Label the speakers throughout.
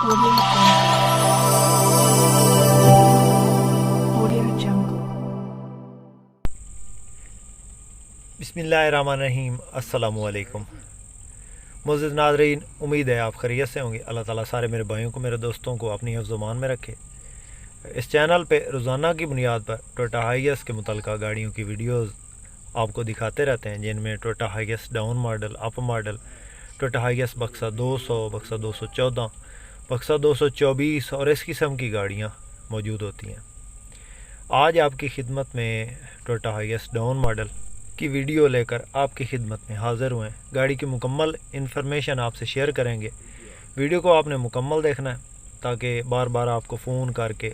Speaker 1: Audio Jungle.
Speaker 2: बिस्मिल्लाहिर्रहमानिर्रहीम। अस्सलामुअलैकुम। मुअज़्ज़िज़ नाज़रीन, उम्मीद है आप खैरियत से होंगे। अल्लाह ताला सारे मेरे भाइयों को, मेरे दोस्तों को अपनी हिफ्ज़-ओ-मान में रखे। इस चैनल पे रोज़ाना की बुनियाद पर टोयोटा हाइएस के मुतल्लिक़ा गाड़ियों की वीडियोज़ आपको दिखाते रहते हैं, जिनमें Toyota Hiace down model, up model, Toyota Hiace बक्सा 200, बक्सा 214, बक्सा 224 और इस किस्म की गाड़ियाँ मौजूद होती हैं। आज आपकी खिदमत में टोयोटा हाइएस डाउन मॉडल की वीडियो लेकर आपकी खिदमत में हाज़िर हुए हैं। गाड़ी की मुकम्मल इन्फॉर्मेशन आपसे शेयर करेंगे। वीडियो को आपने मुकम्मल देखना है ताकि बार बार आपको फ़ोन करके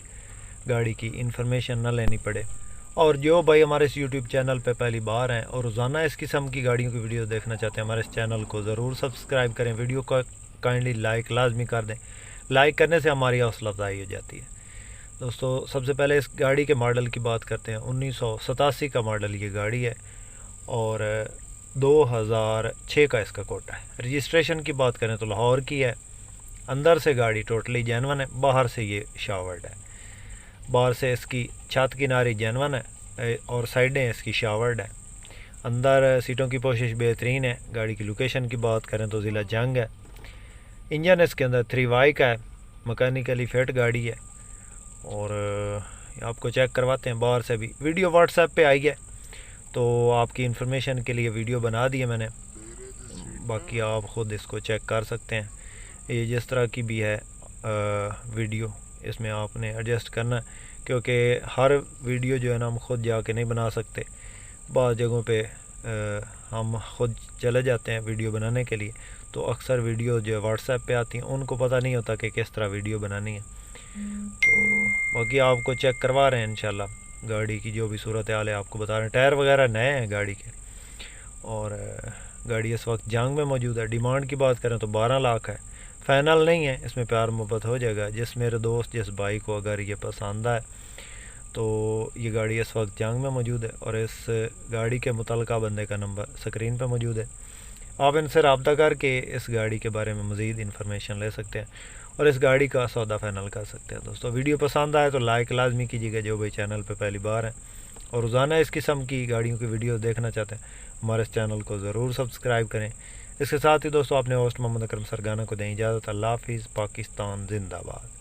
Speaker 2: गाड़ी की इन्फॉर्मेशन न लेनी पड़े। और जो भाई हमारे इस यूट्यूब चैनल पे पहली बार हैं और रोज़ाना इस किस्म की गाड़ियों की वीडियो देखना चाहते हैं, हमारे इस चैनल को ज़रूर सब्सक्राइब करें। वीडियो को काइंडली लाइक लाजमी कर दें। लाइक करने से हमारी हौसला अफजाई हो जाती है। दोस्तों, सबसे पहले इस गाड़ी के मॉडल की बात करते हैं। 1987 का मॉडल ये गाड़ी है और 2006 का इसका कोटा है। रजिस्ट्रेशन की बात करें तो लाहौर की है। अंदर से गाड़ी टोटली जेनवन है, बाहर से ये शावर्ड है। बाहर से इसकी छत किनारी जेनवन है और साइडें इसकी शावर्ड है। अंदर सीटों की पोशिश बेहतरीन है। गाड़ी की लोकेशन की बात करें तो ज़िला जंग है। इंजन इसके अंदर 3Y का है, मैकेनिकली फिट गाड़ी है। और आपको चेक करवाते हैं बाहर से भी। वीडियो व्हाट्सएप पे आई है तो आपकी इन्फॉर्मेशन के लिए वीडियो बना दी है मैंने, बाकी आप ख़ुद इसको चेक कर सकते हैं। ये जिस तरह की भी है वीडियो, इसमें आपने एडजस्ट करना है, क्योंकि हर वीडियो जो है ना हम ख़ुद जाके नहीं बना सकते। बाद जगहों पे हम ख़ुद चले जाते हैं वीडियो बनाने के लिए, तो अक्सर वीडियो जो व्हाट्सएप पे आती हैं उनको पता नहीं होता कि किस तरह वीडियो बनानी है। तो बाकी आपको चेक करवा रहे हैं इंशाल्लाह। गाड़ी की जो भी सूरत हाल है आपको बता रहे हैं। टायर वगैरह नए हैं गाड़ी के और गाड़ी इस वक्त जंग में मौजूद है। डिमांड की बात करें तो 12 लाख है। फ़ाइनल नहीं है, इसमें प्यार मोहब्बत हो जाएगा। जिस मेरे दोस्त जिस भाई को अगर ये पसंद आए तो ये गाड़ी इस वक्त जंग में मौजूद है और इस गाड़ी के मुतल्लिक़ा बंदे का नंबर स्क्रीन पर मौजूद है। आप इनसे रब्ता करके इस गाड़ी के बारे में मज़ीद इन्फॉर्मेशन ले सकते हैं और इस गाड़ी का सौदा फाइनल कर सकते हैं। दोस्तों, वीडियो पसंद आए तो लाइक लाजमी कीजिएगा जो भाई चैनल पे पहली बार है और रोज़ाना इस किस्म की गाड़ियों की वीडियो देखना चाहते हैं, हमारे इस चैनल को ज़रूर सब्सक्राइब करें। इसके साथ ही दोस्तों, अपने होस्ट मोहम्मद अकरम सरगाना को दें इजाज़त। अल्लाह हाफ़िज़। पाकिस्तान जिंदाबाद।